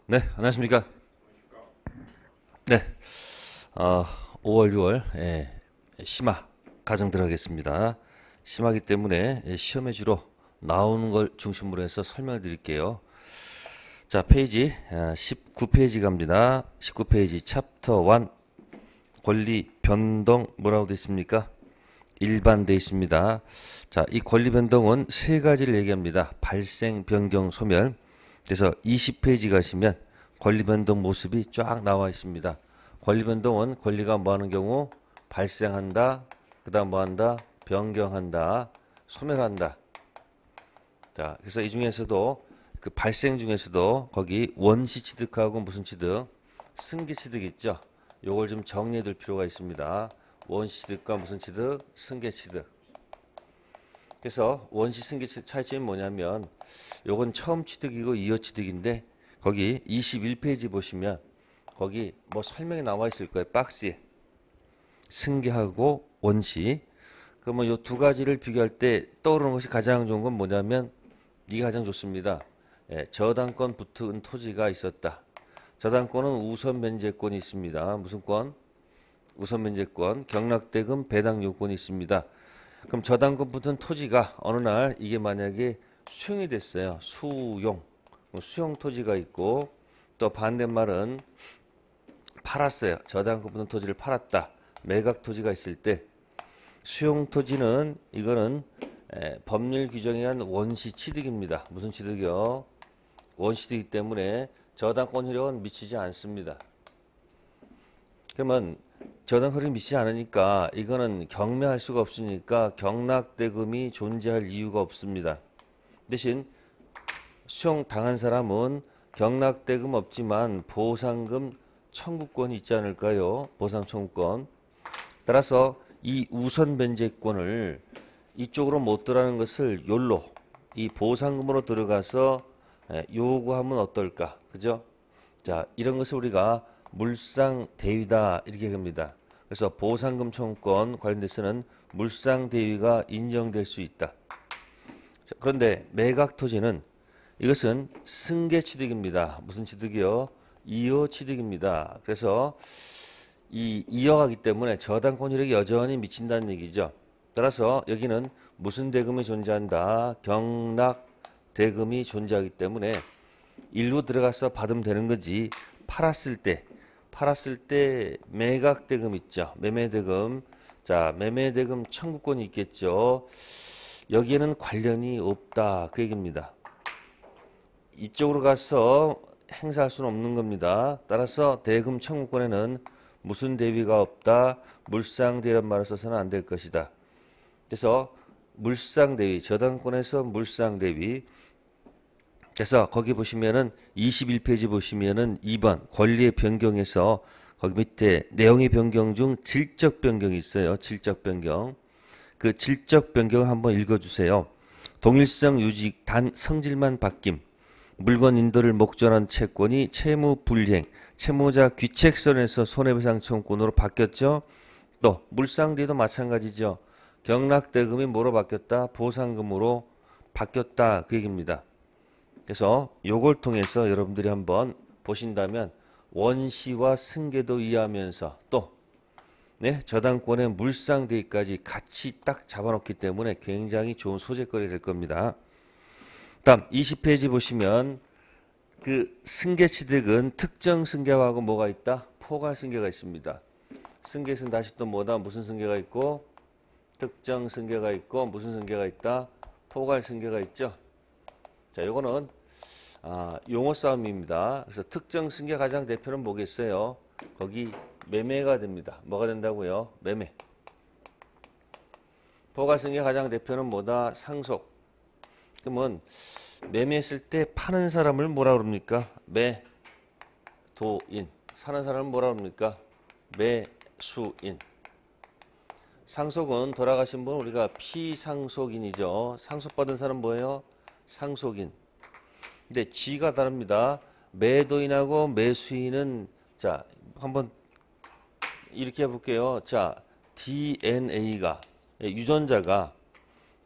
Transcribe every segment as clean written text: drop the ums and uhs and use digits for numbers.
네, 안녕하십니까. 네, 5월, 6월, 심화 가정 들어가겠습니다. 심하기 때문에 시험에 주로 나오는 걸 중심으로 해서 설명을 드릴게요. 자, 페이지 19페이지 갑니다. 19페이지 챕터 1 권리 변동 뭐라고 되어 있습니까? 일반 되어 있습니다. 자, 이 권리 변동은 세 가지를 얘기합니다. 발생, 변경, 소멸. 그래서 20페이지 가시면 권리 변동 모습이 쫙 나와 있습니다. 권리 변동은 권리가 뭐 하는 경우 발생한다, 그 다음 뭐 한다, 변경한다, 소멸한다. 자, 그래서 이 중에서도 그 발생 중에서도 거기 원시 취득하고 무슨 취득, 승계 취득 있죠. 요걸 좀 정리해 둘 필요가 있습니다. 원시 취득과 무슨 취득, 승계 취득. 그래서 원시 승계 취득 차이점이 뭐냐면 요건 처음 취득이고 이어 취득인데 거기 21페이지 보시면 거기 뭐 설명이 나와 있을 거예요. 박스에 승계하고 원시. 그러면 요 두 가지를 비교할 때 떠오르는 것이 가장 좋은 건 뭐냐면 이게 가장 좋습니다. 저당권 붙은 토지가 있었다. 저당권은 우선 면제권이 있습니다. 무슨 권? 우선 면제권, 경락대금 배당 요건이 있습니다. 그럼 저당권 붙은 토지가 어느 날 이게 만약에 수용이 됐어요. 수용 토지가 있고 또 반대말은 팔았어요. 저당권 붙은 토지를 팔았다. 매각 토지가 있을 때 수용 토지는 이거는 법률 규정에 의한 원시 취득입니다. 무슨 취득이요? 원시 취득이기 때문에 저당권 효력은 미치지 않습니다. 그러면 저당권 효력이 미치지 않으니까 이거는 경매할 수가 없으니까 경락대금이 존재할 이유가 없습니다. 대신 수용 당한 사람은 경락대금 없지만 보상금 청구권이 있지 않을까요? 보상 청구권. 따라서 이 우선 변제권을 이쪽으로 못 들어가는 것을 요로 이 보상금으로 들어가서 요구하면 어떨까? 그죠? 자, 이런 것을 우리가 물상대위다 이렇게 합니다. 그래서 보상금 청구권 관련돼서는 물상대위가 인정될 수 있다. 자, 그런데 매각토지는 이것은 승계취득입니다. 무슨 취득이요? 이어취득입니다. 그래서 이 이어가기 때문에 저당권 효력이 여전히 미친다는 얘기죠. 따라서 여기는 무슨 대금이 존재한다? 경락 대금이 존재하기 때문에 일로 들어가서 받으면 되는 거지. 팔았을 때 매각 대금 있죠. 매매 대금. 자, 매매 대금 청구권이 있겠죠. 여기에는 관련이 없다. 그 얘기입니다. 이쪽으로 가서 행사할 수는 없는 겁니다. 따라서 대금 청구권에는 무슨 대위가 없다. 물상대위란 말을 써서는 안 될 것이다. 그래서 물상대위, 저당권에서 물상대위. 그래서 거기 보시면은 21페이지 보시면은 2번 권리의 변경에서 거기 밑에 내용의 변경 중 질적 변경이 있어요. 질적 변경. 그 질적 변경을 한번 읽어주세요. 동일성 유지 단 성질만 바뀜. 물건 인도를 목전한 채권이 채무 불이행, 채무자 귀책선에서 손해배상 청구권으로 바뀌었죠. 또 물상대도 마찬가지죠. 경락대금이 뭐로 바뀌었다? 보상금으로 바뀌었다. 그 얘기입니다. 그래서 요걸 통해서 여러분들이 한번 보신다면 원시와 승계도 이해하면서 또 저당권의 물상대위까지 같이 딱 잡아놓기 때문에 굉장히 좋은 소재거리 될 겁니다. 다음 20페이지 보시면 그 승계취득은 특정 승계하고 뭐가 있다? 포괄 승계가 있습니다. 승계에서는 다시 또 뭐다? 무슨 승계가 있고 특정 승계가 있고 무슨 승계가 있다? 포괄 승계가 있죠. 자, 요거는 용어 싸움입니다. 그래서 특정 승계 가장 대표는 뭐겠어요? 거기 매매가 됩니다. 뭐가 된다고요? 매매. 포괄 승계 가장 대표는 뭐다? 상속. 그러면 매매했을 때 파는 사람을 뭐라 그럽니까? 매도인. 사는 사람은 뭐라 그럽니까? 매수인. 상속은 돌아가신 분 우리가 피상속인이죠. 상속받은 사람 뭐예요? 상속인. 근데 지가 다릅니다. 매도인하고 매수인은 자 한번 이렇게 해볼게요. 자 DNA가 유전자가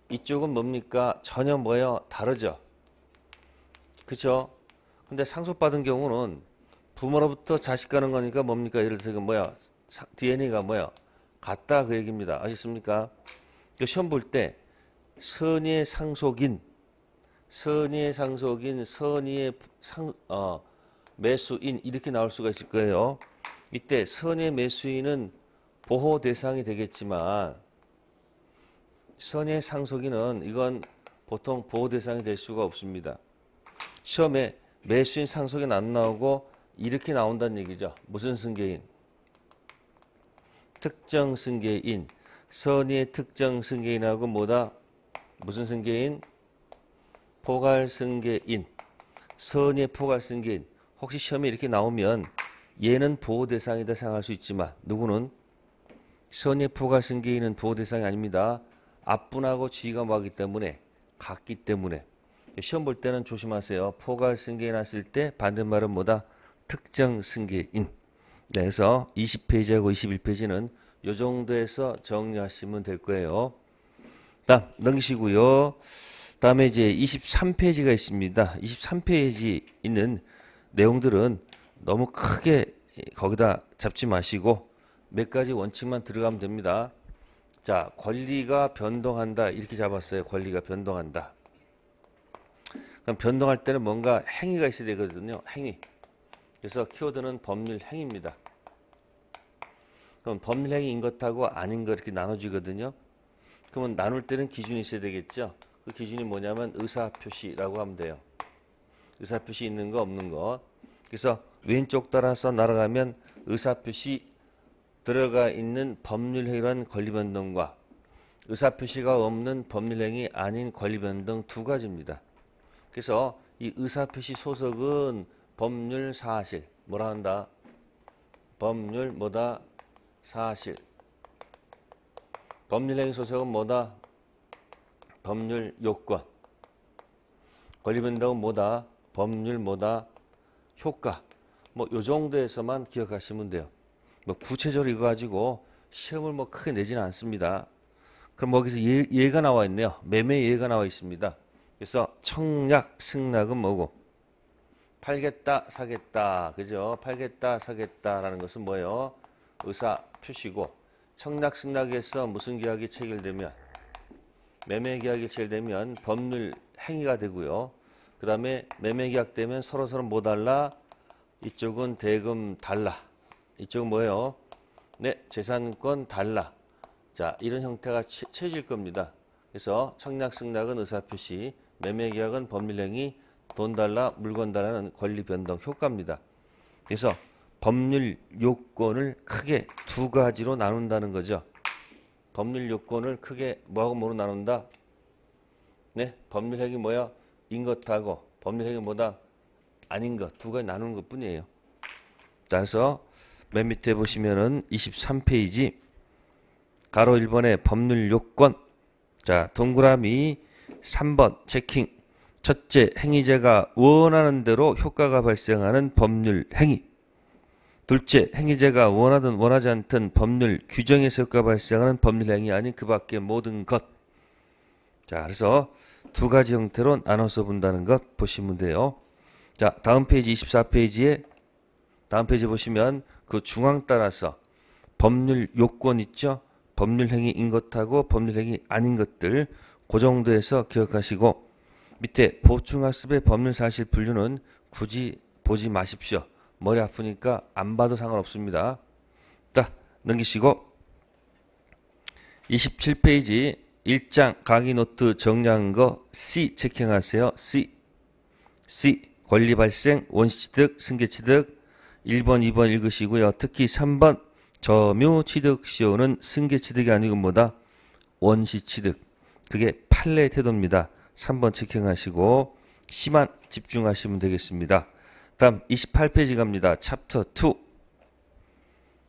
이쪽은 뭡니까? 전혀 뭐예요? 다르죠. 그쵸? 근데 상속받은 경우는 부모로부터 자식 가는 거니까 뭡니까? 예를 들어서 이거 뭐야? DNA가 뭐야? 같다 그 얘기입니다. 아셨습니까? 시험 볼 때 선의의 상속인, 선의의 매수인 이렇게 나올 수가 있을 거예요. 이때 선의의 매수인은 보호 대상이 되겠지만 선의의 상속인은 이건 보통 보호 대상이 될 수가 없습니다. 시험에 매수인 상속인 안 나오고 이렇게 나온다는 얘기죠. 무슨 승계인? 특정 승계인. 선의의 특정 승계인하고 뭐다? 무슨 승계인? 포괄 승계인. 선의의 포괄 승계인. 혹시 시험에 이렇게 나오면 얘는 보호 대상이다 생각할 수 있지만 누구는? 선의의 포괄 승계인은 보호 대상이 아닙니다. 앞분하고 지가 뭐하기 때문에 같기 때문에 시험 볼 때는 조심하세요. 포괄 승계인 왔을 때 반대말은 뭐다? 특정 승계인. 네, 그래서 20페이지하고 21페이지는 이 정도에서 정리하시면 될 거예요. 다음 넘기시고요. 다음에 이제 23페이지가 있습니다. 23페이지 있는 내용들은 너무 크게 거기다 잡지 마시고 몇 가지 원칙만 들어가면 됩니다. 자, 권리가 변동한다 이렇게 잡았어요. 권리가 변동한다. 그럼 변동할 때는 뭔가 행위가 있어야 되거든요. 행위. 그래서 키워드는 법률 행위입니다. 그럼 법률 행위인 것하고 아닌 것 이렇게 나눠지거든요. 그러면 나눌 때는 기준이 있어야 되겠죠. 그 기준이 뭐냐면 의사표시라고 하면 돼요. 의사표시 있는 거 없는 거. 그래서 왼쪽 따라서 날아가면 의사표시 들어가 있는 법률 행위란 권리변동과 의사표시가 없는 법률 행위 아닌 권리변동 두 가지입니다. 그래서 이 의사표시 소속은 법률 사실 뭐라 한다? 법률 뭐다? 사실. 법률 행위 소속은 뭐다? 법률 요건. 권리변동은 뭐다? 법률 뭐다? 효과. 뭐 요 정도에서만 기억하시면 돼요. 뭐 구체적으로 이거 가지고 시험을 뭐 크게 내지는 않습니다. 그럼 거기서 예가 나와 있네요. 매매 예가 나와 있습니다. 그래서 청약, 승낙은 뭐고? 팔겠다, 사겠다. 그죠? 팔겠다, 사겠다라는 것은 뭐예요? 의사 표시고 청약, 승낙에서 무슨 계약이 체결되면 매매 계약이 체결되면 법률 행위가 되고요. 그 다음에 매매 계약 되면 서로 뭐 달라? 이쪽은 대금 달라. 이쪽은 뭐예요? 네, 재산권 달라. 자, 이런 형태가 채질 겁니다. 그래서 청약, 승낙은 의사표시, 매매 계약은 법률행위, 돈 달라, 물건 달라는 권리 변동 효과입니다. 그래서 법률 요건을 크게 두 가지로 나눈다는 거죠. 법률 요건을 크게 뭐하고 뭐로 나눈다? 네, 법률행위 뭐야? 인 것하고 법률행위 뭐다? 아닌 것 두 가지 나누는 것 뿐이에요. 따라서 맨 밑에 보시면은 23페이지 가로 1번의 법률 요건. 자, 동그라미 3번 체킹. 첫째, 행위자가 원하는 대로 효과가 발생하는 법률 행위. 둘째, 행위자가 원하든 원하지 않든 법률 규정에서 효과가 발생하는 법률 행위 아닌 그 밖의 모든 것. 자, 그래서 두 가지 형태로 나눠서 본다는 것 보시면 돼요. 자, 다음 페이지 24페이지에 다음 페이지 보시면 그 중앙 따라서 법률 요건 있죠? 법률 행위인 것하고 법률 행위 아닌 것들 그 정도에서 기억하시고 밑에 보충학습의 법률 사실 분류는 굳이 보지 마십시오. 머리 아프니까 안 봐도 상관없습니다. 자, 넘기시고 27페이지 1장 강의 노트 정리한 거 C 체킹하세요. C 권리 발생, 원시취득, 승계취득 1번, 2번 읽으시고요. 특히 3번 점유취득 시효는 승계취득이 아니고 뭐다? 원시취득. 그게 판례 태도입니다. 3번 체킹하시고 C만 집중하시면 되겠습니다. 다음 28페이지 갑니다. 챕터 2.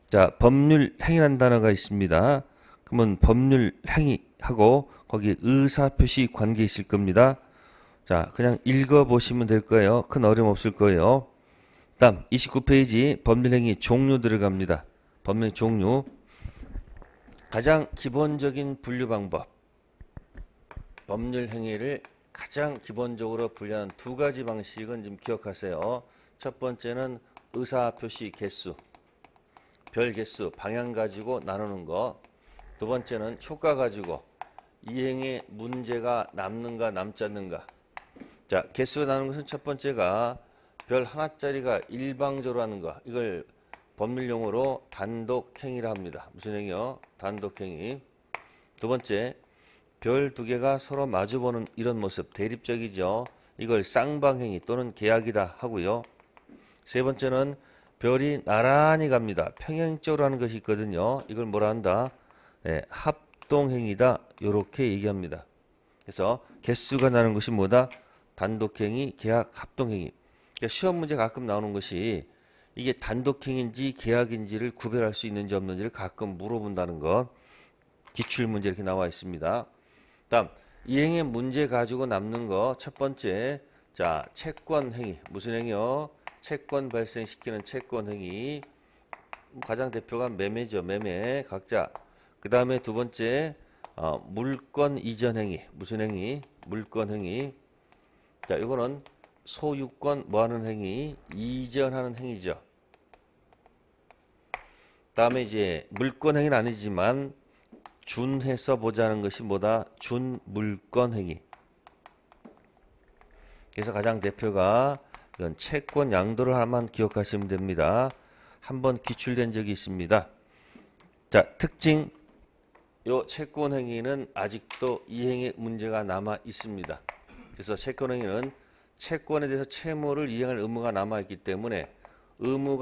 자, 법률 행위라는 단어가 있습니다. 그러면 법률 행위하고 거기에 의사표시 관계 있을 겁니다. 자, 그냥 읽어보시면 될 거예요. 큰 어려움 없을 거예요. 다음 29페이지 법률행위 종류 들어갑니다. 법률 종류. 가장 기본적인 분류 방법. 법률행위를 가장 기본적으로 분류하는 두 가지 방식은 좀 기억하세요. 첫 번째는 의사표시 개수, 별 개수, 방향 가지고 나누는 거. 두 번째는 효과 가지고 이행에 문제가 남는가 남지 않는가. 자, 개수가 나누는 것은 첫 번째가 별 하나짜리가 일방적으로 하는 거. 이걸 법률용어로 단독행위라 합니다. 무슨 행위요? 단독행위. 두 번째, 별 두 개가 서로 마주보는 이런 모습, 대립적이죠. 이걸 쌍방행위 또는 계약이다 하고요. 세 번째는 별이 나란히 갑니다. 평행적으로 하는 것이 있거든요. 이걸 뭐라 한다? 네, 합동행위다. 이렇게 얘기합니다. 그래서 개수가 나는 것이 뭐다? 단독행위, 계약, 합동행위. 그러니까 시험 문제 가끔 나오는 것이 이게 단독행위인지 계약인지를 구별할 수 있는지 없는지를 가끔 물어본다는 것. 기출문제 이렇게 나와 있습니다. 다음, 이행의 문제 가지고 남는 거. 첫 번째, 자, 채권행위. 무슨 행위요? 채권 발생시키는 채권행위. 가장 대표가 매매죠. 매매. 각자. 그 다음에 두 번째, 물권 이전행위. 무슨 행위? 물권행위. 자, 이거는 소유권 뭐하는 행위? 이전하는 행위죠. 다음에 이제 물권행위는 아니지만 준해서 보자는 것이 뭐다? 준물권행위. 그래서 가장 대표가 이건 채권 양도를 하나만 기억하시면 됩니다. 한번 기출된 적이 있습니다. 자, 특징. 요 채권행위는 아직도 이행의 문제가 남아 있습니다. 그래서 채권행위는 채권에 대해서 채무를 이행할 의무가 남아있기 때문에 의무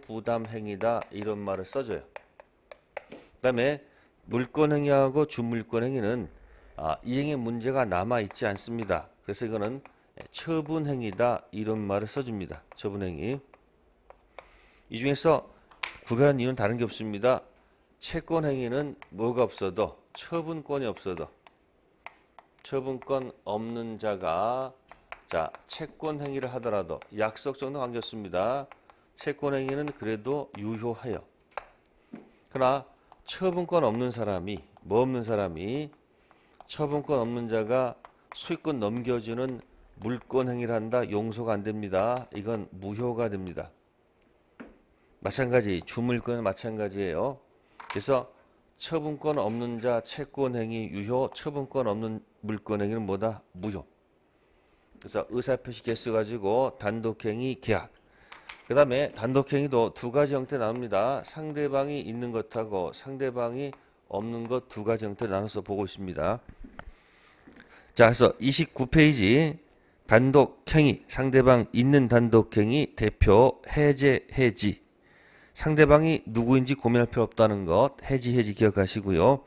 부담 행위다 이런 말을 써줘요. 그 다음에 물권행위하고 준물권행위는 이행의 문제가 남아있지 않습니다. 그래서 이거는 처분행위다 이런 말을 써줍니다. 처분행위. 이 중에서 구별한 이유는 다른 게 없습니다. 채권행위는 뭐가 없어도 처분권이 없어도 처분권 없는 자가 자 채권행위를 하더라도 약속 정도 관계없습니다. 채권행위는 그래도 유효해요. 그러나 처분권 없는 사람이 처분권 없는 자가 소유권 넘겨주는 물권행위를 한다. 용서가 안 됩니다. 이건 무효가 됩니다. 마찬가지 주물권은 마찬가지예요. 그래서 처분권 없는 자 채권행위 유효, 처분권 없는 물권행위는 뭐다? 무효. 그래서 의사표시 개수 가지고 단독행위 계약. 그 다음에 단독행위도 두 가지 형태 나눕니다. 상대방이 있는 것하고 상대방이 없는 것 두 가지 형태로 나눠서 보고 있습니다. 자, 그래서 29페이지 단독행위, 상대방 있는 단독행위 대표 해지. 상대방이 누구인지 고민할 필요 없다는 것, 해지 기억하시고요.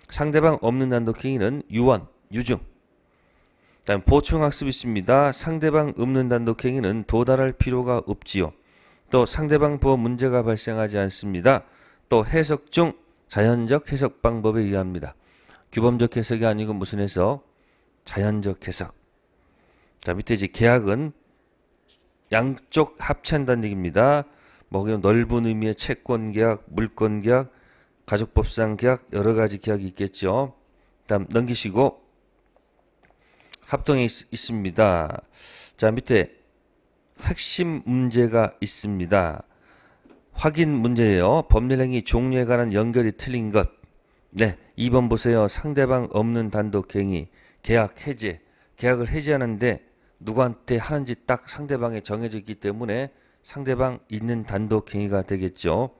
상대방 없는 단독행위는 유언, 유증. 다음 보충학습 있습니다. 상대방 없는 단독행위는 도달할 필요가 없지요. 또 상대방 보호 문제가 발생하지 않습니다. 또 해석 중 자연적 해석 방법에 의합니다. 규범적 해석이 아니고 무슨 해석? 자연적 해석. 자, 밑에 이제 계약은 양쪽 합치한다는 얘기입니다. 뭐 넓은 의미의 채권계약, 물권계약, 가족법상 계약 여러 가지 계약이 있겠죠. 다음 넘기시고 합동이 있습니다. 자, 밑에 핵심 문제가 있습니다. 확인 문제예요. 법률행위 종류에 관한 연결이 틀린 것. 네, 2번 보세요. 상대방 없는 단독행위, 계약 해제. 계약을 해제하는데 누구한테 하는지 딱 상대방에 정해져 있기 때문에 상대방 있는 단독행위가 되겠죠.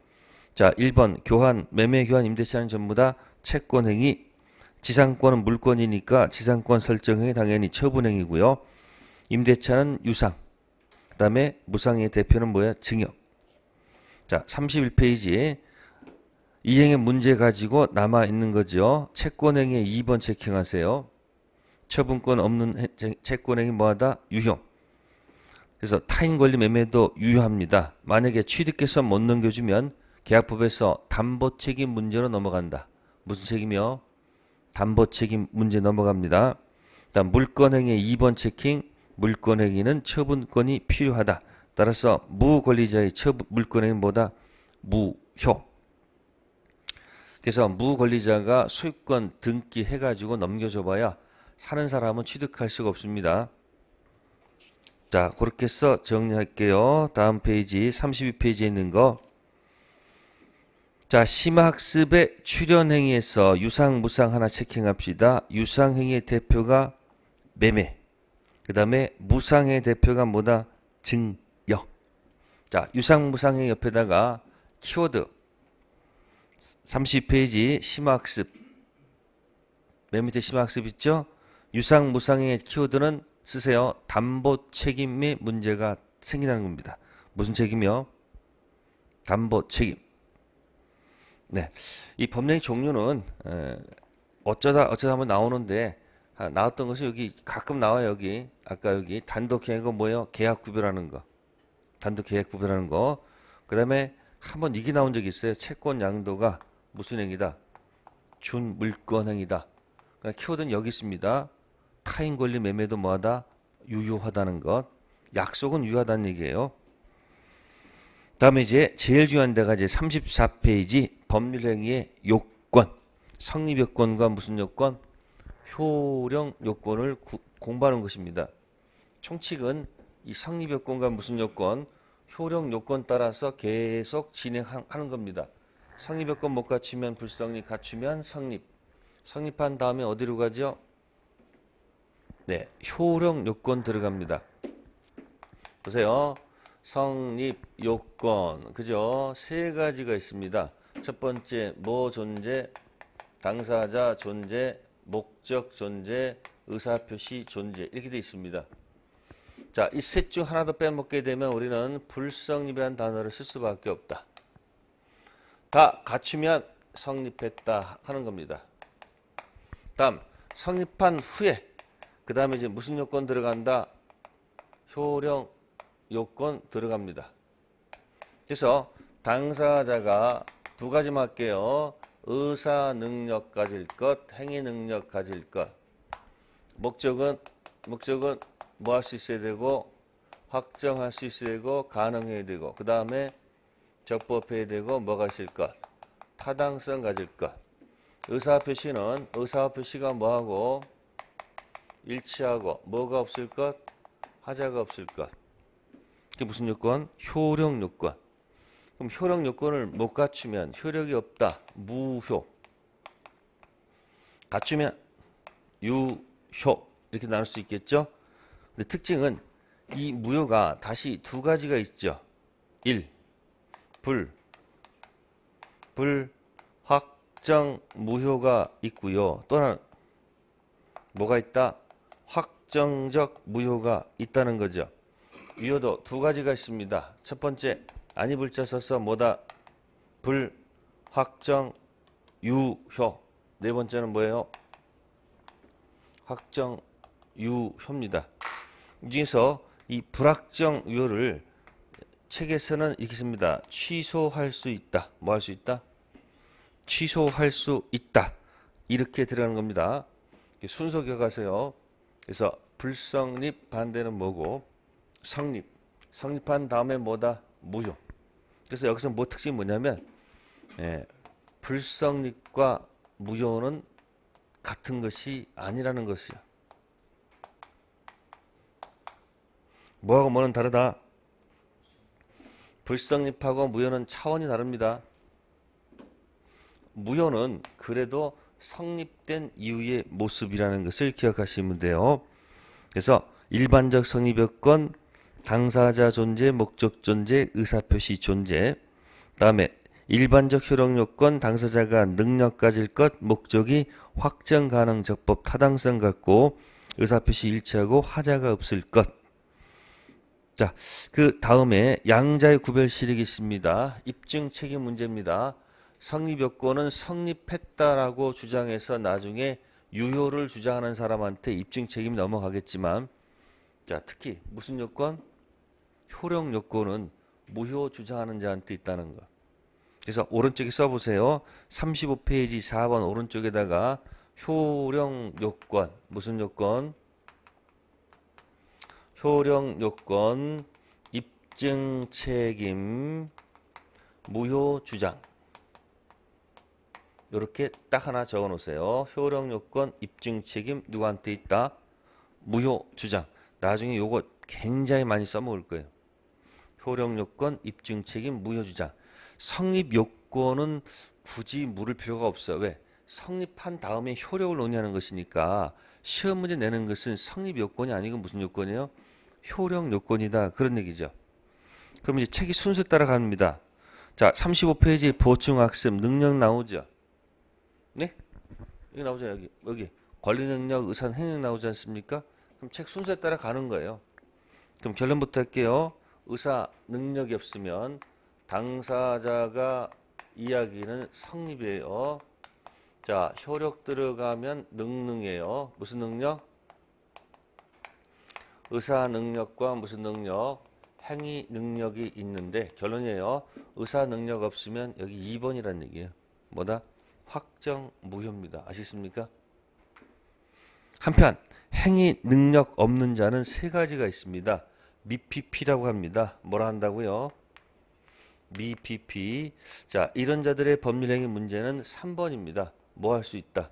자, 1번 교환, 매매 교환, 임대차는 전부 다 채권행위. 지상권은 물권이니까 지상권 설정행위 당연히 처분행위고요. 임대차는 유상. 그 다음에 무상의 대표는 뭐야? 증여. 자, 31페이지에 이행의 문제 가지고 남아있는 거죠. 채권행위에 2번 체킹하세요. 처분권 없는 채권행위 뭐하다? 유효. 그래서 타인 권리 매매도 유효합니다. 만약에 취득해서 못 넘겨주면 계약법에서 담보 책임 문제로 넘어간다. 무슨 책임이요? 담보 책임 문제 넘어갑니다. 다음 물권행위 2번 체킹. 물권행위는 처분권이 필요하다. 따라서 무권리자의 물권행위보다 무효. 그래서 무권리자가 소유권 등기해가지고 넘겨줘봐야 사는 사람은 취득할 수가 없습니다. 자, 그렇게 해서 정리할게요. 다음 페이지 32페이지에 있는 거. 자, 심화학습의 출연행위에서 유상, 무상 하나 체킹합시다. 유상행위의 대표가 매매. 그 다음에 무상행위의 대표가 뭐다? 증여. 자, 유상, 무상행위 옆에다가 키워드 30페이지 심화학습. 맨 밑에 심화학습 있죠? 유상, 무상행위의 키워드는 쓰세요. 담보 책임의 문제가 생기는 겁니다. 무슨 책임이요? 담보 책임. 네, 이 법령의 종류는 어쩌다 한번 나오는데 나왔던 것이 여기 가끔 나와요. 여기 아까 여기 단독 계약이고 뭐예요? 계약 구별하는 거. 단독 계약 구별하는 거. 그다음에 한번 이게 나온 적이 있어요. 채권 양도가 무슨 행위다? 준물권 행위다. 그러니까 키워드는 여기 있습니다. 타인 권리 매매도 뭐하다? 유효하다는 것. 약속은 유효하다는 얘기예요. 다음에 이제 제일 중요한 데가 이제 34페이지 법률행위의 요건. 성립요건과 무슨 요건? 효력 요건을 공부하는 것입니다. 총칙은 이 성립요건과 무슨 요건? 효력 요건 따라서 계속 진행하는 겁니다. 성립요건 못 갖추면 불성립, 갖추면 성립. 성립한 다음에 어디로 가죠? 네, 효력 요건 들어갑니다. 보세요. 성립 요건, 그죠? 세 가지가 있습니다. 첫 번째, 뭐 존재, 당사자 존재, 목적 존재, 의사표시 존재 이렇게 되어 있습니다. 자, 이 셋 중 하나 더 빼먹게 되면 우리는 불성립이라는 단어를 쓸 수밖에 없다. 다 갖추면 성립했다 하는 겁니다. 다음, 성립한 후에 그 다음에 이제 무슨 요건 들어간다? 효력 요건 들어갑니다. 그래서 당사자가 두 가지만 할게요. 의사 능력 가질 것, 행위 능력 가질 것. 목적은 뭐 할 수 있어야 되고, 확정할 수 있어야 되고, 가능해야 되고, 그 다음에 적법해야 되고, 뭐가 있을 것? 타당성 가질 것. 의사표시는 의사표시가 뭐하고 일치하고 뭐가 없을 것? 하자가 없을 것. 그게 무슨 요건? 효력 요건. 그럼 효력 요건을 못 갖추면 효력이 없다. 무효. 갖추면 유효. 이렇게 나눌 수 있겠죠? 근데 특징은 이 무효가 다시 두 가지가 있죠. 1. 불확정 무효가 있고요. 또 하나 뭐가 있다? 확정적 무효가 있다는 거죠. 유효도 두 가지가 있습니다. 첫 번째, 아니 불자 써서 뭐다? 불확정 유효. 네 번째는 뭐예요? 확정 유효입니다. 이 중에서 이 불확정 유효를 책에서는 이렇게 씁니다. 취소할 수 있다. 뭐 할 수 있다? 취소할 수 있다. 이렇게 들어가는 겁니다. 순서 기억하세요. 그래서 불성립 반대는 뭐고? 성립. 성립한 다음에 뭐다? 무효. 그래서 여기서 뭐 특징이 뭐냐면 불성립과 무효는 같은 것이 아니라는 것이야. 뭐하고 뭐는 다르다. 불성립하고 무효는 차원이 다릅니다. 무효는 그래도 성립된 이후의 모습이라는 것을 기억하시면 돼요. 그래서 일반적 성립요건, 당사자 존재, 목적 존재, 의사표시 존재. 다음에 일반적 효력요건, 당사자가 능력 가질 것, 목적이 확정 가능 적법 타당성 갖고 의사표시 일치하고 하자가 없을 것. 자, 그 다음에 양자의 구별 시력이 있습니다. 입증 책임 문제입니다. 성립요건은 성립했다라고 주장해서 나중에 유효를 주장하는 사람한테 입증 책임이 넘어가겠지만, 자, 특히 무슨 요건? 효력 요건은 무효 주장하는 자한테 있다는 거. 그래서 오른쪽에 써보세요. 35페이지 4번 오른쪽에다가 효력 요건, 무슨 요건? 효력 요건, 입증 책임, 무효 주장. 이렇게 딱 하나 적어 놓으세요. 효력 요건 입증 책임 누구한테 있다? 무효 주장. 나중에 요거 굉장히 많이 써먹을 거예요. 효력 요건 입증 책임 무효 주장. 성립 요건은 굳이 물을 필요가 없어. 왜? 성립한 다음에 효력을 논의하는 것이니까 시험 문제 내는 것은 성립 요건이 아니고 무슨 요건이에요? 효력 요건이다. 그런 얘기죠. 그럼 이제 책이 순서 따라 갑니다. 자, 35페이지 보충학습 능력 나오죠? 네? 여기 나오죠, 여기. 권리 능력, 의사 행력 나오지 않습니까? 그럼 책 순서에 따라 가는 거예요. 그럼 결론부터 할게요. 의사 능력이 없으면 당사자가 이야기는 성립이에요. 자, 효력 들어가면 능능이에요. 무슨 능력? 의사 능력과 무슨 능력? 행위 능력이 있는데 결론이에요. 의사 능력 없으면 여기 2번이라는 얘기예요. 뭐다? 확정 무효입니다. 아시겠습니까? 한편 행위 능력 없는 자는 세 가지가 있습니다. 미PP라고 합니다. 뭐라 한다고요? 미PP. 자, 이런 자들의 법률행위 문제는 3번입니다. 뭐 할 수 있다?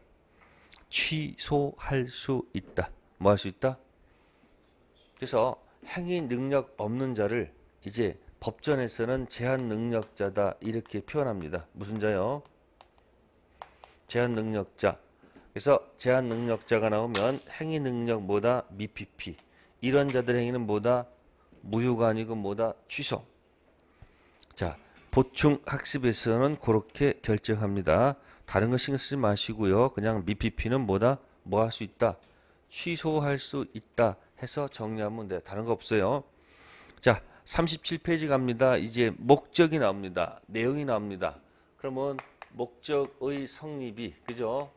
취소할 수 있다. 뭐 할 수 있다? 그래서 행위 능력 없는 자를 이제 법전에서는 제한 능력자다 이렇게 표현합니다. 무슨 자요? 제한 능력자. 그래서 제한 능력자가 나오면 행위 능력 뭐다? 미PP. 이런 자들 행위는 뭐다? 무효가 아니고 뭐다? 취소. 자, 보충 학습에서는 그렇게 결정합니다. 다른 거 신경 쓰지 마시고요. 그냥 미PP는 뭐다? 뭐 할 수 있다? 취소할 수 있다 해서 정리하면 돼. 다른 거 없어요. 자, 37페이지 갑니다. 이제 목적이 나옵니다. 내용이 나옵니다. 그러면 목적의 성립이, 그죠?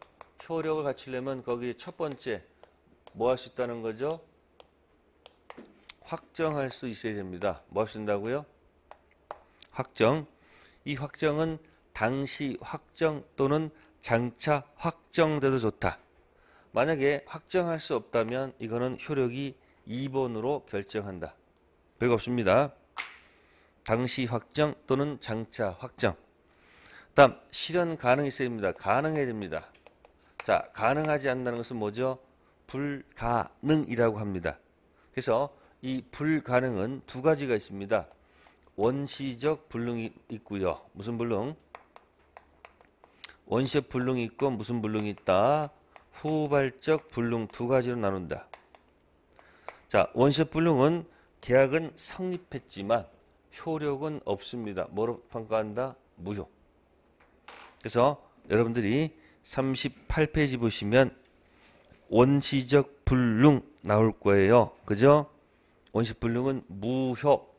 효력을 갖추려면 거기 첫 번째 뭐 할 수 있다는 거죠? 확정할 수 있어야 됩니다. 뭐 할 수 있다고요? 확정. 이 확정은 당시 확정 또는 장차 확정돼도 좋다. 만약에 확정할 수 없다면 이거는 효력이 2번으로 결정한다. 별거 없습니다. 당시 확정 또는 장차 확정. 다음 실현 가능이 있어야 됩니다. 가능해야 됩니다. 자, 가능하지 않는다는 것은 뭐죠? 불가능이라고 합니다. 그래서 이 불가능은 두 가지가 있습니다. 원시적 불능이 있고요. 무슨 불능? 원시적 불능이 있고 무슨 불능이 있다? 후발적 불능 두 가지로 나눈다. 자, 원시적 불능은 계약은 성립했지만 효력은 없습니다. 뭐로 평가한다? 무효. 그래서 여러분들이 38페이지 보시면 원시적 불능 나올 거예요. 그죠? 원시적 불능은 무효.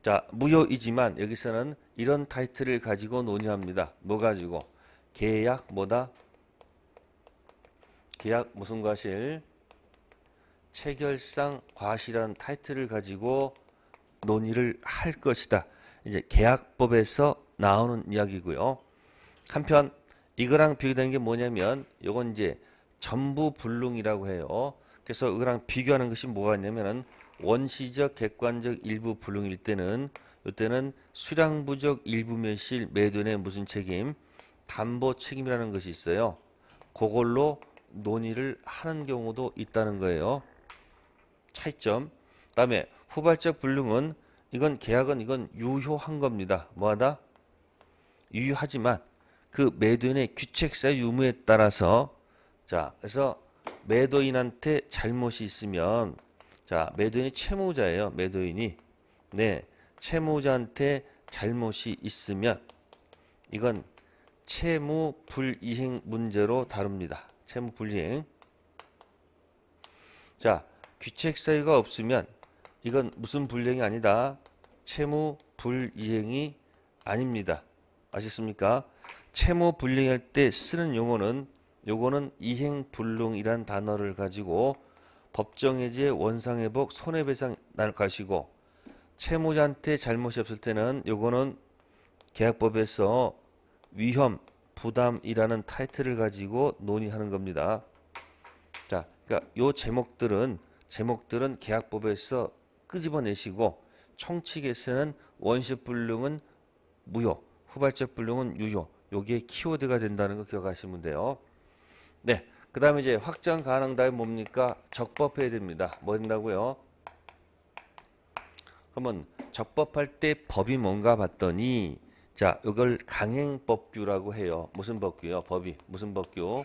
자, 무효이지만 여기서는 이런 타이틀을 가지고 논의합니다. 뭐 가지고? 계약 뭐다? 계약 무슨 과실? 체결상 과실이라는 타이틀을 가지고 논의를 할 것이다. 이제 계약법에서 나오는 이야기고요. 한편 이거랑 비교되는 게 뭐냐면 요건 이제 전부 불능이라고 해요. 그래서 이거랑 비교하는 것이 뭐가 있냐면은 원시적 객관적 일부 불능일 때는 이때는 수량부적 일부 매실 매도인의 무슨 책임? 담보 책임이라는 것이 있어요. 그걸로 논의를 하는 경우도 있다는 거예요. 차이점. 그다음에 후발적 불능은 이건 계약은 이건 유효한 겁니다. 뭐하다? 유효하지만 그 매도인의 규칙사 유무에 따라서 자, 그래서 매도인한테 잘못이 있으면 자, 매도인이 채무자예요. 매도인이. 네. 채무자한테 잘못이 있으면 이건 채무 불이행 문제로 다룹니다. 채무 불이행. 자, 귀책 사유가 없으면 이건 무슨 불이행이 아니다. 채무 불이행이 아닙니다. 아시겠습니까? 채무 불이행할 때 쓰는 용어는 요거는 이행불능이란 단어를 가지고 법정해제, 원상회복, 손해배상 날 가시고 채무자한테 잘못이 없을 때는 요거는 계약법에서 위험, 부담이라는 타이틀을 가지고 논의하는 겁니다. 자, 그러니까 요 제목들은 계약법에서 끄집어내시고 총칙에서는 원시적 불능은 무효, 후발적 불능은 유효 요게 키워드가 된다는 거 기억하시면 돼요. 네. 그 다음에 이제 확정 가능 다음에 뭡니까? 적법해야 됩니다. 뭐 된다고요? 그러면 적법할 때 법이 뭔가 봤더니 자, 이걸 강행법규라고 해요. 무슨 법규요? 법이 무슨 법규?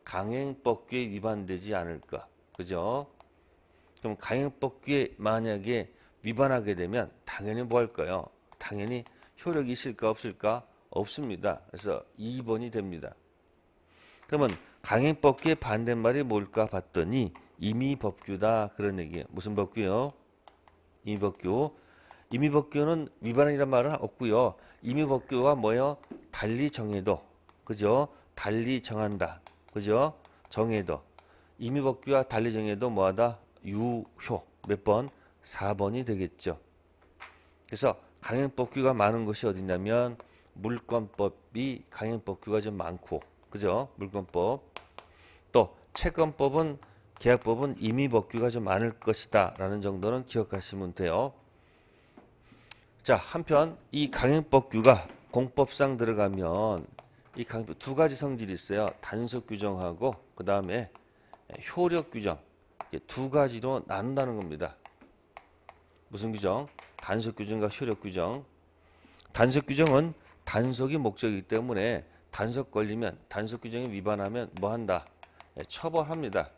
강행법규에 위반되지 않을까? 그죠? 그럼 강행법규에 만약에 위반하게 되면 당연히 뭐 할까요? 당연히 효력이 있을까 없을까? 없습니다. 그래서 2번이 됩니다. 그러면 강행법규의 반대말이 뭘까 봤더니 임의법규다 그런 얘기예요. 무슨 법규요? 임의법규. 임의법규는 위반이란 말은 없고요. 임의법규가 뭐예요? 달리 정해도. 그죠? 달리 정한다. 그죠? 정해도. 임의법규와 달리 정해도 뭐하다? 유효. 몇 번? 4번이 되겠죠. 그래서 강행법규가 많은 것이 어디냐면 물권법이 강행법규가 좀 많고 그죠? 물권법. 또 채권법은 계약법은 임의법규가 좀 많을 것이다 라는 정도는 기억하시면 돼요. 자, 한편 이 강행법규가 공법상 들어가면 이 강행법 두 가지 성질이 있어요. 단속 규정하고 그 다음에 효력 규정. 두 가지로 나눈다는 겁니다. 무슨 규정? 단속 규정과 효력 규정. 단속 규정은 단속이 목적이기 때문에 단속 걸리면 단속 규정에 위반하면 뭐 한다? 처벌합니다.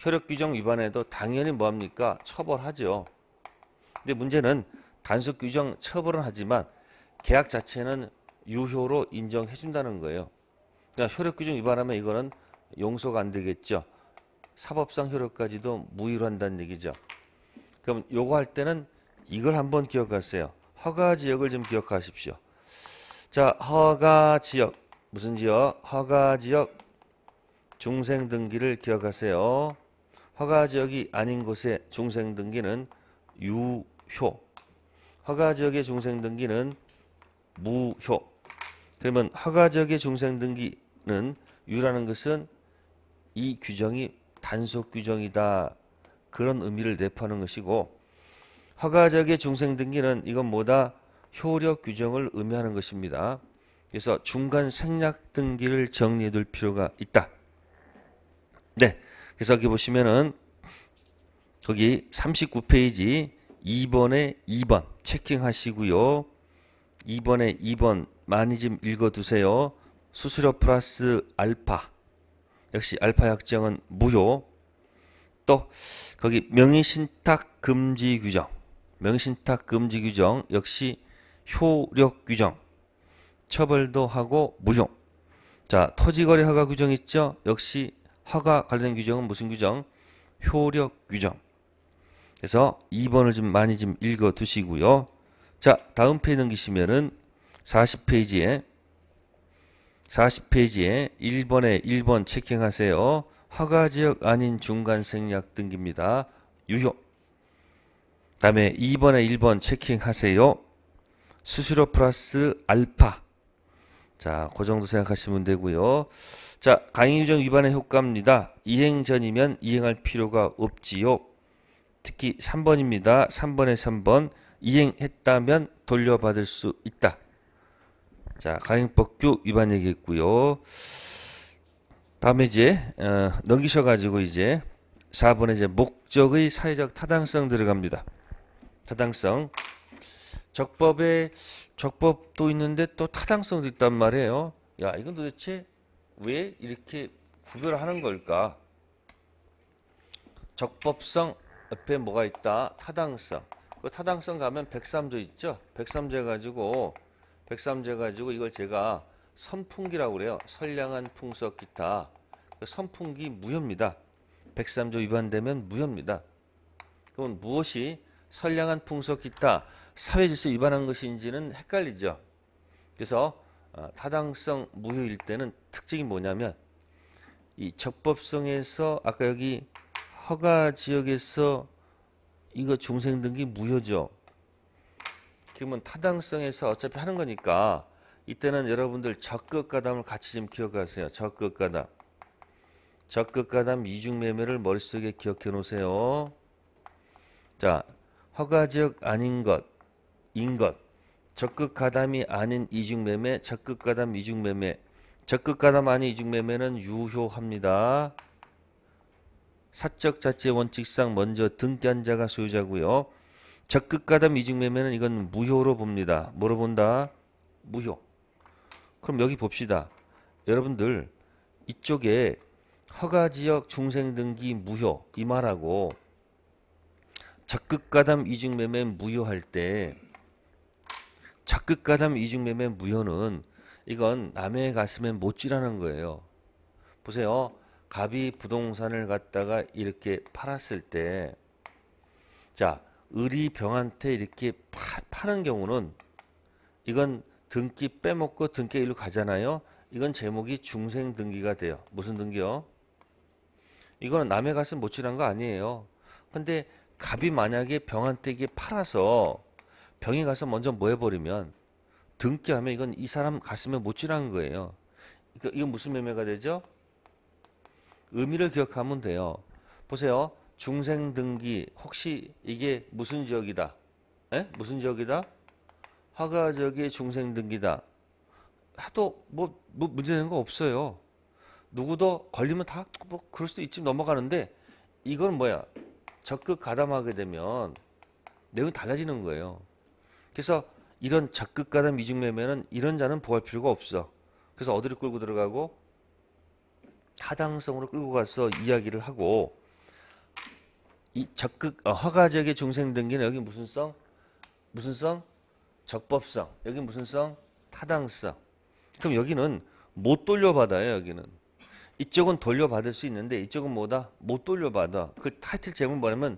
효력 규정 위반해도 당연히 뭐 합니까? 처벌하죠. 근데 문제는 단속 규정 처벌은 하지만 계약 자체는 유효로 인정해 준다는 거예요. 그러니까 효력 규정 위반하면 이거는 용서가 안 되겠죠. 사법상 효력까지도 무효로 한다는 얘기죠. 그럼 요거 할 때는 이걸 한번 기억하세요. 허가 지역을 좀 기억하십시오. 자, 허가 지역. 무슨 지역? 허가 지역 중생 등기를 기억하세요. 허가 지역이 아닌 곳의 중생 등기는 유효. 허가 지역의 중생 등기는 무효. 그러면 허가 지역의 중생 등기는 유라는 것은 이 규정이 단속 규정이다. 그런 의미를 내포하는 것이고 허가 지역의 중생 등기는 이건 뭐다? 효력 규정을 의미하는 것입니다. 그래서 중간 생략 등기를 정리해 둘 필요가 있다. 네. 그래서 여기 보시면은 거기 39페이지 2번에 2번 체킹하시고요. 2번에 2번 많이 좀 읽어두세요. 수수료 플러스 알파. 역시 알파 약정은 무효. 또 거기 명의신탁 금지 규정. 명의신탁 금지 규정 역시 효력 규정. 처벌도 하고 무효. 자, 토지거래 허가 규정 있죠? 역시 허가 관련 규정은 무슨 규정? 효력 규정. 그래서 2번을 좀 많이 좀 읽어 두시고요. 자, 다음 페이지 넘기시면은 40페이지에 1번에 1번 체킹하세요. 허가지역 아닌 중간 생략 등기입니다. 유효. 다음에 2번에 1번 체킹하세요. 수수료 플러스 알파. 자, 그 정도 생각하시면 되고요. 자, 강의규정 위반의 효과입니다. 이행 전이면 이행할 필요가 없지요. 특히 3번입니다. 3번에 3번 이행했다면 돌려받을 수 있다. 자, 강행법규 위반 얘기했고요. 다음에 이제 넘기셔가지고 이제 4번에 이제 목적의 사회적 타당성 들어갑니다. 타당성. 적법도 있는데 또 타당성도 있단 말이에요. 야, 이건 도대체 왜 이렇게 구별을 하는 걸까? 적법성 옆에 뭐가 있다? 타당성. 그 타당성 가면 103조 있죠? 103조 해가지고 이걸 제가 선풍기라고 그래요. 선량한 풍속 기타. 그 선풍기 무효입니다. 103조 위반되면 무효입니다. 그럼 무엇이 선량한 풍속 기타 사회질서 위반한 것인지는 헷갈리죠. 그래서 타당성 무효일 때는 특징이 뭐냐면 이 적법성에서 아까 여기 허가 지역에서 이거 중생등기 무효죠. 그러면 타당성에서 어차피 하는 거니까 이때는 여러분들 적극가담을 같이 좀 기억하세요. 적극가담. 적극가담 이중매매를 머릿속에 기억해 놓으세요. 자, 허가지역 아닌 것, 인 것, 적극 가담이 아닌 이중매매, 적극 가담 이중매매. 적극 가담 아닌 이중매매는 유효합니다. 사적 자치의 원칙상 먼저 등기한 자가 소유자고요. 적극 가담 이중매매는 이건 무효로 봅니다. 뭐로 본다? 무효. 그럼 여기 봅시다. 여러분들 이쪽에 허가지역 중생등기 무효 이 말하고 적극 가담 이중매매 무효할 때 적극 가담 이중매매 무효는 이건 남의 가슴에 못질하는 거예요. 보세요. 갑이 부동산을 갖다가 이렇게 팔았을 때, 자, 을이 병한테 이렇게 파는 경우는 이건 등기 빼먹고 등기 일로 가잖아요. 이건 제목이 중생 등기가 돼요. 무슨 등기요? 이거는 남의 가슴 못질한 거 아니에요. 근데 갑이 만약에 병한테 이게 팔아서 병이 가서 먼저 뭐 해버리면 등기하면 이건 이 사람 가슴에 못질한 거예요. 이건 무슨 매매가 되죠? 의미를 기억하면 돼요. 보세요. 중생등기 혹시 이게 무슨 지역이다? 에? 무슨 지역이다? 허가지역의 중생등기다. 하도 뭐 문제되는 거 없어요. 누구도 걸리면 다 뭐 그럴 수도 있지 넘어가는데 이건 뭐야? 적극 가담하게 되면 내용이 달라지는 거예요. 그래서 이런 적극 가담 이중매매는 이런 자는 보호할 필요가 없어. 그래서 어디로 끌고 들어가고 타당성으로 끌고 가서 이야기를 하고 이 적극 허가지역의 중생등기는 여기 무슨 성? 무슨 성? 적법성. 여기 무슨 성? 타당성. 그럼 여기는 못 돌려받아요. 여기는 이쪽은 돌려받을 수 있는데 이쪽은 뭐다? 못 돌려받아. 그 타이틀 제목 뭐냐면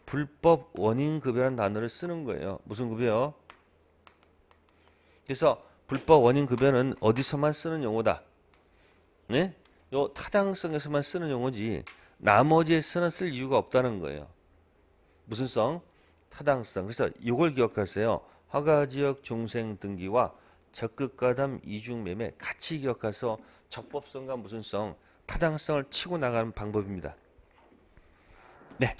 불법 원인급여라는 단어를 쓰는 거예요. 무슨 급여? 그래서 불법 원인급여는 어디서만 쓰는 용어다? 네? 요 타당성에서만 쓰는 용어지 나머지에서는 쓸 이유가 없다는 거예요. 무슨 성? 타당성. 그래서 이걸 기억하세요. 허가지역 중생등기와 적극가담 이중매매 같이 기억해서 적법성과 무슨 성, 타당성을 치고 나가는 방법입니다. 네.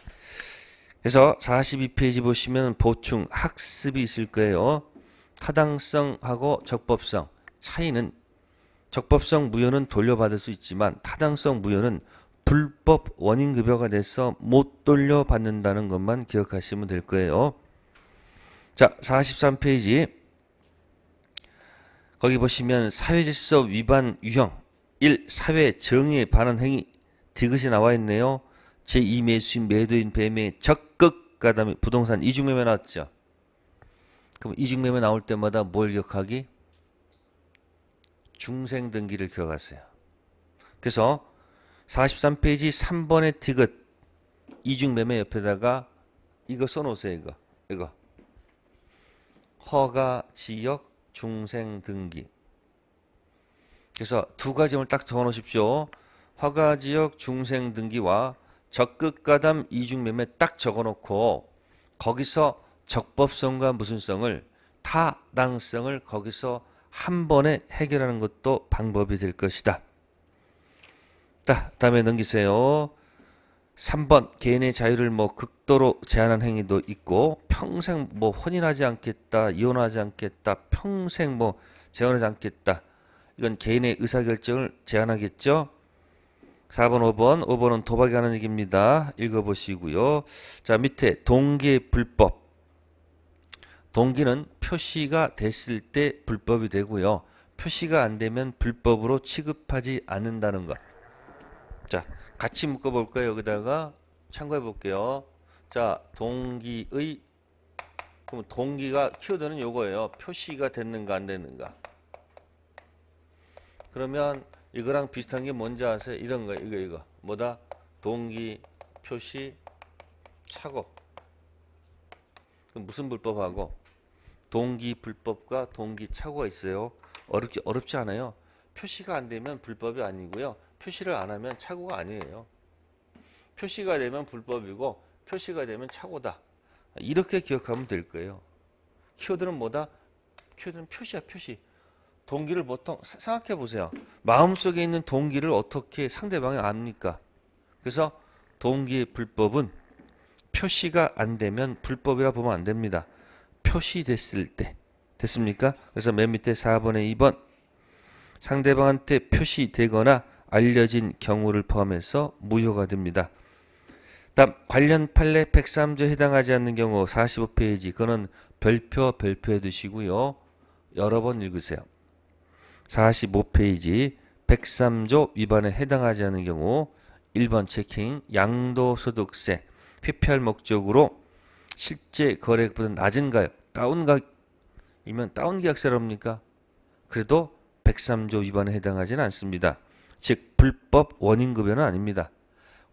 그래서 42페이지 보시면 보충 학습이 있을 거예요. 타당성하고 적법성 차이는 적법성 무효는 돌려받을 수 있지만 타당성 무효는 불법 원인급여가 돼서 못 돌려받는다는 것만 기억하시면 될 거예요. 자, 43페이지 거기 보시면 사회질서 위반 유형 1. 사회 정의에 반한 행위 디귿이 나와 있네요. 제2 매수인 매도인 배매 적극 가담이 부동산 이중매매 나왔죠. 그럼 이중매매 나올 때마다 뭘 기억하기? 중생등기를 기억하세요. 그래서 43페이지 3번의 디귿 이중매매 옆에다가 이거 써놓으세요. 이거 허가지역 중생등기. 그래서 두 가지를 딱 적어놓으십시오. 허가지역 중생등기와 적극가담 이중매매 딱 적어놓고 거기서 적법성과 무슨 성을 타당성을 거기서 한 번에 해결하는 것도 방법이 될 것이다. 다음에 넘기세요. 3번 개인의 자유를 뭐 극도로 제한한 행위도 있고 평생 뭐 혼인하지 않겠다, 이혼하지 않겠다, 평생 뭐 재혼하지 않겠다. 이건 개인의 의사결정을 제한하겠죠. 4번, 5번은 도박이 하는 얘기입니다. 읽어보시고요. 자, 밑에 동기의 불법. 동기는 표시가 됐을 때 불법이 되고요. 표시가 안 되면 불법으로 취급하지 않는다는 것. 자, 같이 묶어볼까요? 여기다가 참고해 볼게요. 자, 동기의 그럼 동기가 키워드는 요거예요. 표시가 됐는가 안 됐는가. 그러면 이거랑 비슷한 게 뭔지 아세요? 이런 거 이거 뭐다? 동기 표시 착오. 그럼 무슨 불법하고 동기 불법과 동기 착오가 있어요. 어렵지 않아요. 표시가 안 되면 불법이 아니고요. 표시를 안 하면 착오가 아니에요. 표시가 되면 불법이고 표시가 되면 착오다. 이렇게 기억하면 될 거예요. 키워드는 뭐다? 키워드는 표시야, 표시. 동기를 보통 생각해 보세요. 마음속에 있는 동기를 어떻게 상대방이 압니까? 그래서 동기의 불법은 표시가 안 되면 불법이라 보면 안 됩니다. 표시됐을 때 됐습니까? 그래서 맨 밑에 4번에 2번 상대방한테 표시되거나 알려진 경우를 포함해서 무효가 됩니다. 다음 관련 판례 103조에 해당하지 않는 경우 45페이지 그거는 별표해 두시고요. 여러 번 읽으세요. 45페이지 103조 위반에 해당하지 않는 경우 1번 체킹 양도소득세 회피할 목적으로 실제 거래액보다 낮은 가격 다운가격이면 다운계약세랍니까? 그래도 103조 위반에 해당하지는 않습니다. 즉 불법 원인급여는 아닙니다.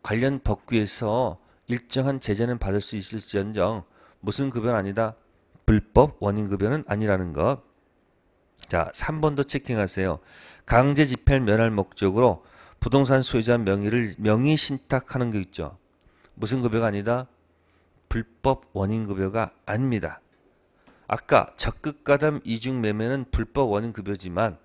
관련 법규에서 일정한 제재는 받을 수 있을지언정 무슨 급여는 아니다. 불법 원인급여는 아니라는 것. 자, 3번도 체킹하세요. 강제 집행을 면할 목적으로 부동산 소유자 명의를 명의 신탁하는 게 있죠. 무슨 급여가 아니다. 불법 원인급여가 아닙니다. 아까 적극가담 이중매매는 불법 원인급여지만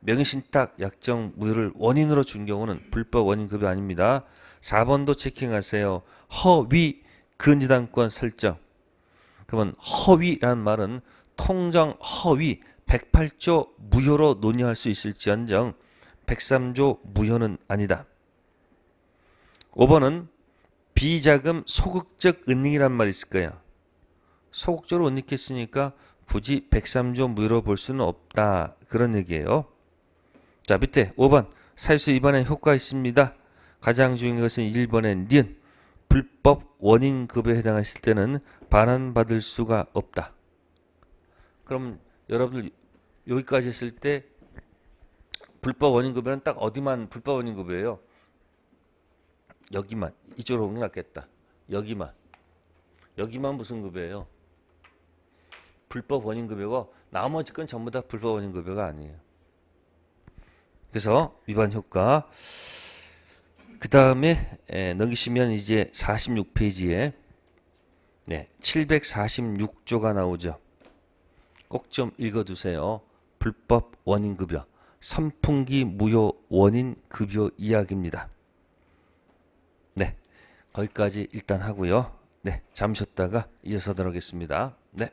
명의신탁 약정 무효를 원인으로 준 경우는 불법 원인급여 아닙니다. 4번도 체킹하세요. 허위 근저당권 설정. 그러면 허위라는 말은 통정 허위 108조 무효로 논의할 수 있을지언정 103조 무효는 아니다. 5번은 비자금 소극적 은닉이란 말이 있을 거야. 소극적으로 은닉했으니까 굳이 103조 무효로 볼 수는 없다. 그런 얘기예요. 자, 밑에 5번 사유수 위반에 효과 있습니다. 가장 중요한 것은 1번의 니은 불법 원인급여에 해당했을 때는 반환받을 수가 없다. 그럼 여러분들 여기까지 했을 때 불법 원인급여는 딱 어디만 불법 원인급여예요? 여기만. 이쪽으로 오는 게 낫겠다. 여기만 무슨 급여예요? 불법 원인급여고 나머지 건 전부 다 불법 원인급여가 아니에요. 그래서 위반 효과. 그 다음에 넘기시면 이제 46페이지에 746조가 나오죠. 꼭 좀 읽어두세요. 불법 원인급여 선풍기 무효 원인급여 이야기입니다. 네, 거기까지 일단 하고요. 네, 잠 쉬었다가 이어서 들어가겠습니다. 네.